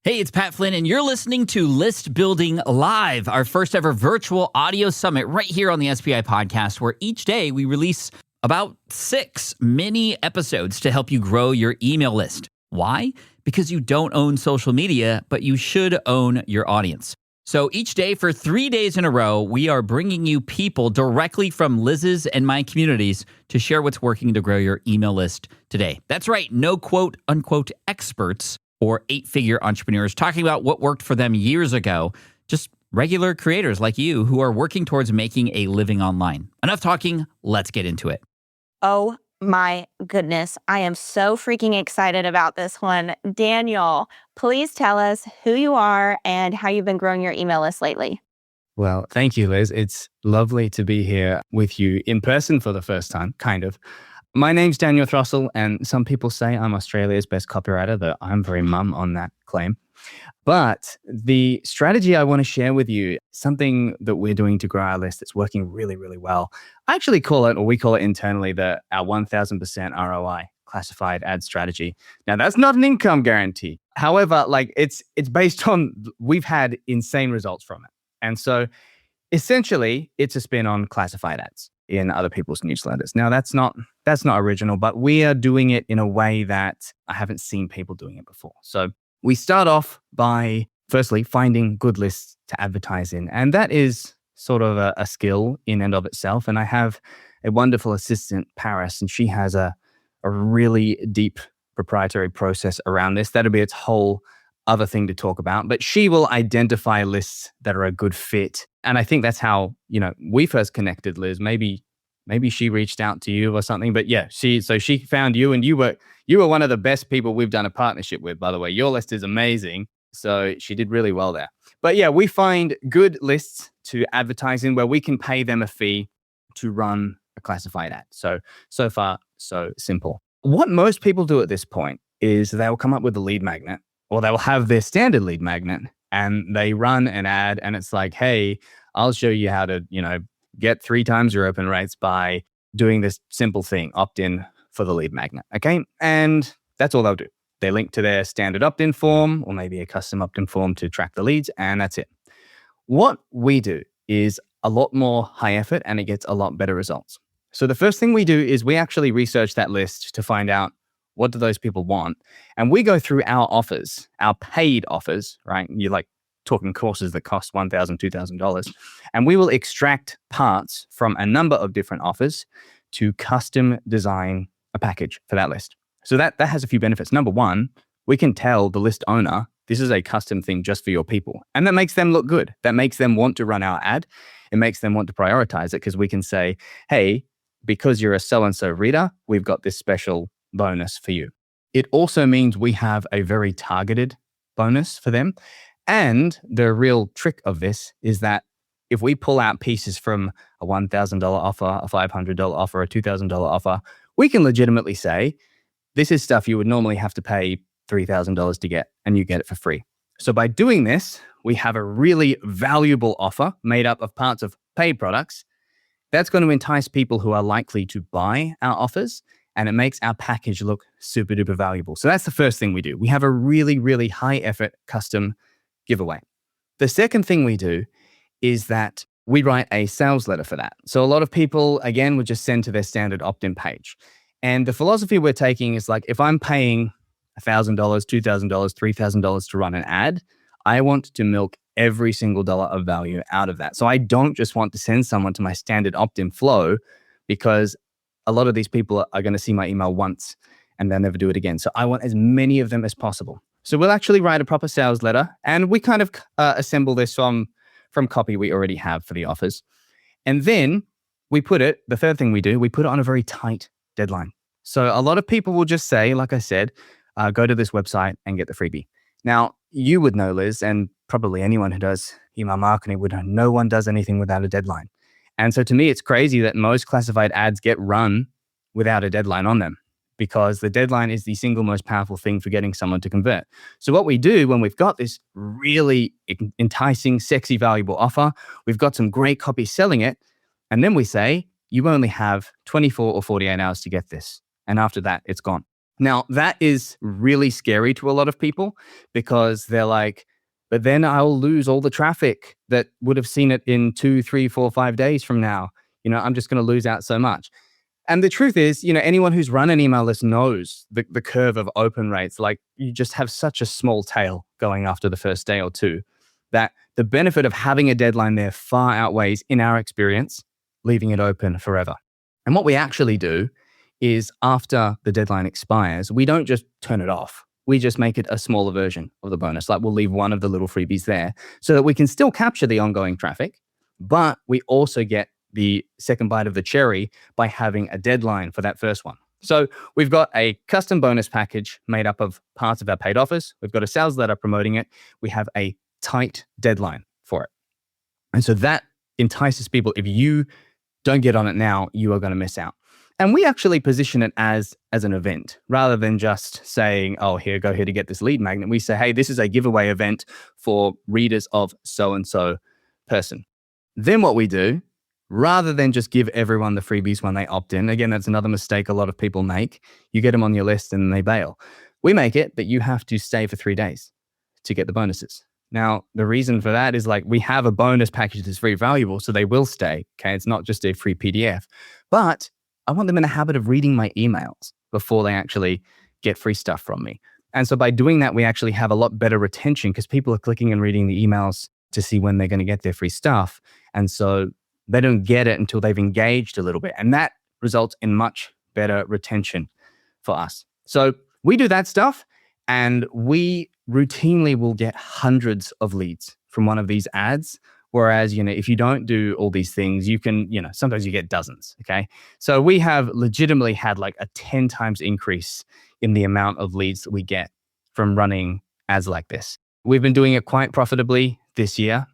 Hey, it's Pat Flynn, and you're listening to List Building Live, our first ever virtual audio summit right here on the SPI podcast, where each day we release about 6 mini episodes to help you grow your email list. Why? Because you don't own social media, but you should own your audience. So each day for 3 days in a row, we are bringing you people directly from Liz's and my communities to share what's working to grow your email list today. That's right, no quote unquote experts or 8-figure entrepreneurs talking about what worked for them years ago. Just regular creators like you who are working towards making a living online. Enough talking, let's get into it. Oh my goodness. I am so freaking excited about this one. Daniel, please tell us who you are and how you've been growing your email list lately. Well, thank you, Liz. It's lovely to be here with you in person for the first time, kind of. My name's Daniel Throssell, and some people say I'm Australia's best copywriter, though I'm very mum on that claim. But the strategy I want to share with you, something that we're doing to grow our list that's working really, really well. I actually call it, or we call it internally, our 1000% ROI classified ad strategy. Now, that's not an income guarantee. However, it's based on, we've had insane results from it. And so essentially, it's a spin on classified ads in other people's newsletters. Now, that's not original, but we are doing it in a way that I haven't seen people doing it before. So we start off by firstly finding good lists to advertise in. And that is sort of a skill in and of itself. And I have a wonderful assistant, Paris, and she has a really deep proprietary process around this. That'll be its whole other thing to talk about. But she will identify lists that are a good fit. And I think that's how, we first connected, Liz. Maybe she reached out to you or something. But yeah, she found you, and you were one of the best people we've done a partnership with, by the way. Your list is amazing. So she did really well there. But yeah, we find good lists to advertise in where we can pay them a fee to run a classified ad. So far, so simple. What most people do at this point is they'll come up with a lead magnet, or they'll have their standard lead magnet, and they run an ad, and it's like, hey, I'll show you how to, get 3 times your open rates by doing this simple thing, opt in for the lead magnet. Okay. And that's all they'll do. They link to their standard opt-in form, or maybe a custom opt-in form to track the leads, and that's it. What we do is a lot more high effort, and it gets a lot better results. So the first thing we do is we actually research that list to find out what do those people want. And we go through our offers, our paid offers, right? You're like talking courses that cost $1,000, $2,000. And we will extract parts from a number of different offers to custom design a package for that list. So that has a few benefits. Number one, we can tell the list owner, this is a custom thing just for your people. And that makes them look good. That makes them want to run our ad. It makes them want to prioritize it, because we can say, hey, because you're a so-and-so reader, we've got this special bonus for you. It also means we have a very targeted bonus for them. And the real trick of this is that if we pull out pieces from a $1,000 offer, a $500 offer, a $2,000 offer, we can legitimately say, this is stuff you would normally have to pay $3,000 to get, and you get it for free. So by doing this, we have a really valuable offer made up of parts of paid products that's going to entice people who are likely to buy our offers, and it makes our package look super duper valuable. So that's the first thing we do. We have a really, really high effort custom giveaway. The second thing we do is that we write a sales letter for that. So a lot of people, again, would just send to their standard opt-in page. And the philosophy we're taking is like, if I'm paying $1,000, $2,000, $3,000 to run an ad, I want to milk every single dollar of value out of that. So I don't just want to send someone to my standard opt-in flow, because a lot of these people are going to see my email once and they'll never do it again. So I want as many of them as possible. So we'll actually write a proper sales letter, and we kind of assemble this from copy we already have for the offers. And then we put it, the third thing we do, we put it on a very tight deadline. So a lot of people will just say, like I said, go to this website and get the freebie. Now, you would know, Liz, and probably anyone who does email marketing would know, no one does anything without a deadline. And so to me, it's crazy that most classified ads get run without a deadline on them, because the deadline is the single most powerful thing for getting someone to convert. So what we do when we've got this really enticing, sexy, valuable offer, we've got some great copy selling it, and then we say, you only have 24 or 48 hours to get this. And after that, it's gone. Now, that is really scary to a lot of people because they're like, but then I'll lose all the traffic that would have seen it in 2, 3, 4, 5 days from now. I'm just going to lose out so much. And the truth is, anyone who's run an email list knows the curve of open rates. Like, you just have such a small tail going after the first day or two that the benefit of having a deadline there far outweighs, in our experience, leaving it open forever. And what we actually do is, after the deadline expires, we don't just turn it off. We just make it a smaller version of the bonus. Like, we'll leave one of the little freebies there so that we can still capture the ongoing traffic, but we also get the second bite of the cherry by having a deadline for that first one. So we've got a custom bonus package made up of parts of our paid offers. We've got a sales letter promoting it. We have a tight deadline for it. And so that entices people. If you don't get on it now, you are going to miss out. And we actually position it as an event rather than just saying, oh, go here to get this lead magnet. We say, hey, this is a giveaway event for readers of so-and-so person. Then what we do, rather than just give everyone the freebies when they opt in, again, that's another mistake a lot of people make. You get them on your list and they bail. We make it that you have to stay for 3 days to get the bonuses. Now, the reason for that is, like, we have a bonus package that's very valuable, so they will stay. Okay, it's not just a free PDF, but I want them in a habit of reading my emails before they actually get free stuff from me. And so by doing that, we actually have a lot better retention because people are clicking and reading the emails to see when they're going to get their free stuff. And so they don't get it until they've engaged a little bit. And that results in much better retention for us. So we do that stuff, and we routinely will get hundreds of leads from one of these ads. Whereas, if you don't do all these things, you can, sometimes you get dozens. Okay. So we have legitimately had like a 10 times increase in the amount of leads that we get from running ads like this. We've been doing it quite profitably this year,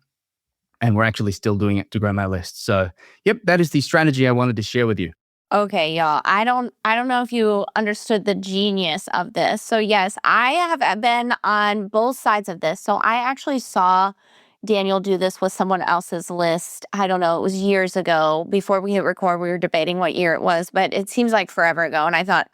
and we're actually still doing it to grow my list. So, yep, that is the strategy I wanted to share with you. Okay, y'all. I don't know if you understood the genius of this. So yes, I have been on both sides of this. So I actually saw Daniel do this with someone else's list. I don't know, it was years ago. Before we hit record, we were debating what year it was, but it seems like forever ago. And I thought,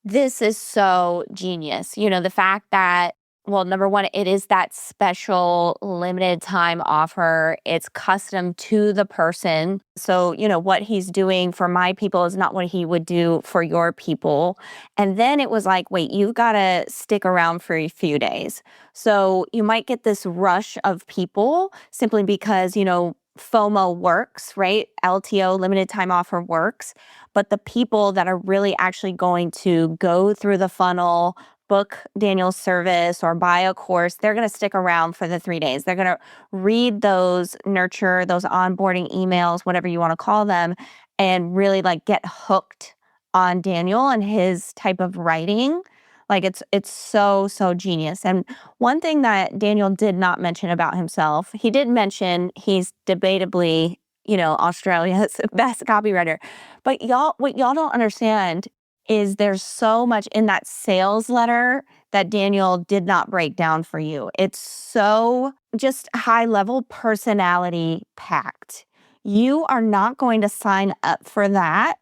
this is so genius. The fact that, well, number one, it is that special limited time offer. It's custom to the person. So, what he's doing for my people is not what he would do for your people. And then it was like, wait, you've got to stick around for a few days. So you might get this rush of people simply because, FOMO works, right? LTO, limited time offer, works. But the people that are really actually going to go through the funnel, book Daniel's service or buy a course, they're going to stick around for the 3 days. They're going to read those onboarding emails, whatever you want to call them, and really like get hooked on Daniel and his type of writing. Like, it's so genius. And one thing that Daniel did not mention about himself, he did mention he's debatably, Australia's best copywriter. But what y'all don't understand is there's so much in that sales letter that Daniel did not break down for you. It's so just high level personality packed. You are not going to sign up for that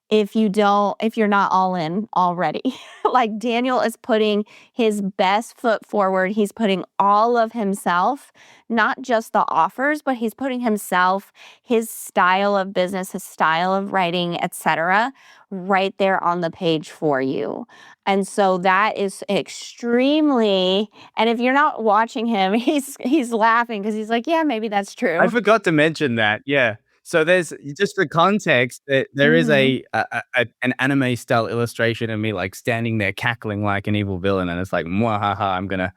if you're not all in already. Like, Daniel is putting his best foot forward. He's putting all of himself, not just the offers, but he's putting himself, his style of business, his style of writing, etc., right there on the page for you. And so that is extremely, and if you're not watching him, he's laughing because he's like, yeah, maybe that's true. I forgot to mention that. Yeah. So there's just for context, there is an anime style illustration of me like standing there cackling like an evil villain, and it's like, mwahaha, I'm gonna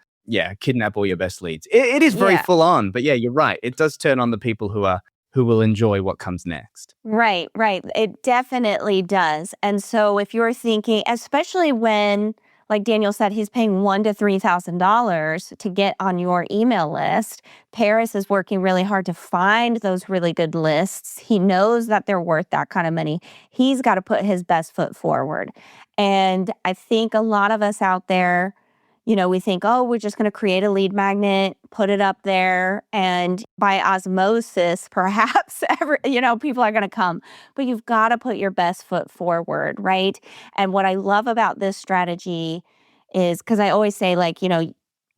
kidnap all your best leads. It is very full on, but yeah, you're right. It does turn on the people who will enjoy what comes next. Right. It definitely does. And so if you're thinking, especially when, like Daniel said, he's paying $1,000 to $3,000 to get on your email list. Paris is working really hard to find those really good lists. He knows that they're worth that kind of money. He's got to put his best foot forward. And I think a lot of us out there, we think, oh, we're just going to create a lead magnet, put it up there, and by osmosis, perhaps, people are going to come. But you've got to put your best foot forward, right? And what I love about this strategy is, because I always say,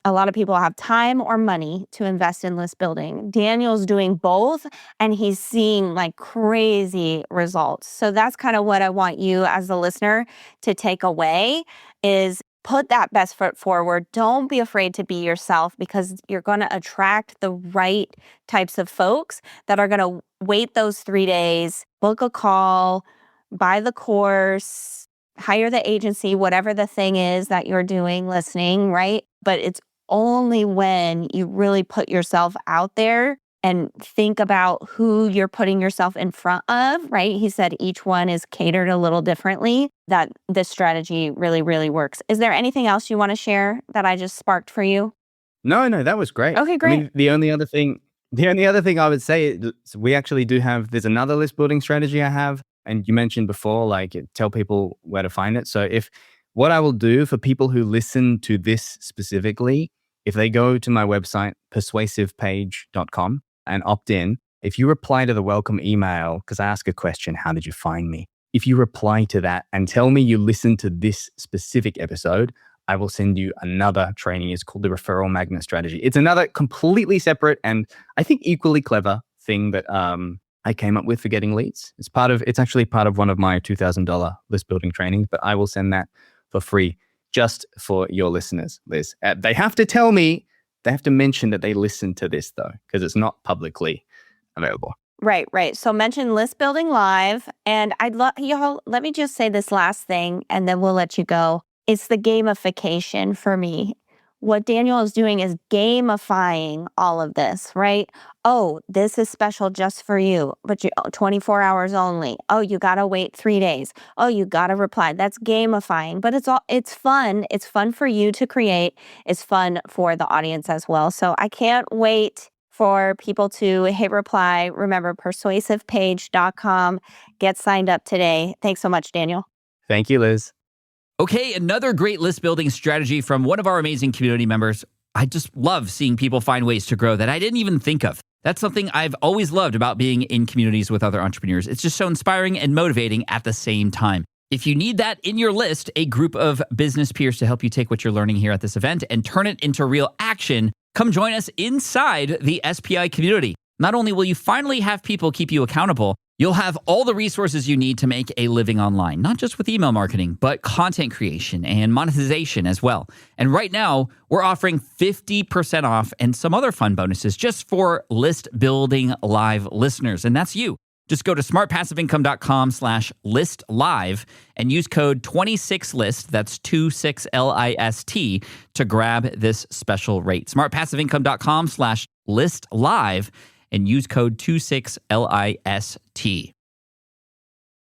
a lot of people have time or money to invest in list building. Daniel's doing both, and he's seeing crazy results. So that's kind of what I want you as the listener to take away is put that best foot forward. Don't be afraid to be yourself, because you're going to attract the right types of folks that are going to wait those 3 days, book a call, buy the course, hire the agency, whatever the thing is that you're doing, listening, right? But it's only when you really put yourself out there and think about who you're putting yourself in front of, right? He said each one is catered a little differently, that this strategy really, really works. Is there anything else you want to share that I just sparked for you? No, that was great. Okay, great. I mean, the only other thing I would say is we actually do have, there's another list building strategy I have. And you mentioned before, tell people where to find it. So what I will do for people who listen to this specifically, if they go to my website, persuasivepage.com, and opt in, if you reply to the welcome email, because I ask a question, how did you find me? If you reply to that and tell me you listened to this specific episode, I will send you another training. It's called the referral magnet strategy. It's another completely separate and I think equally clever thing that I came up with for getting leads. It's actually part of one of my $2,000 list building trainings, but I will send that for free just for your listeners, Liz. They have to mention that they listened to this though, because it's not publicly available. Right. So mention List Building Live. And I'd love, y'all, let me just say this last thing and then we'll let you go. It's the gamification for me. What Daniel is doing is gamifying all of this, right? Oh, this is special just for you, but 24 hours only. Oh, you got to wait 3 days. Oh, you got to reply. That's gamifying, but it's fun. It's fun for you to create. It's fun for the audience as well. So I can't wait for people to hit reply. Remember, persuasivepage.com. Get signed up today. Thanks so much, Daniel. Thank you, Liz. Okay, another great list building strategy from one of our amazing community members. I just love seeing people find ways to grow that I didn't even think of. That's something I've always loved about being in communities with other entrepreneurs. It's just so inspiring and motivating at the same time. If you need that in your list, a group of business peers to help you take what you're learning here at this event and turn it into real action, come join us inside the SPI community. Not only will you finally have people keep you accountable, you'll have all the resources you need to make a living online, not just with email marketing, but content creation and monetization as well. And right now, we're offering 50% off and some other fun bonuses just for List Building Live listeners. And that's you. Just go to smartpassiveincome.com/list-live and use code 26list, that's 26LIST, to grab this special rate. Smartpassiveincome.com/list-live and use code 26LIST.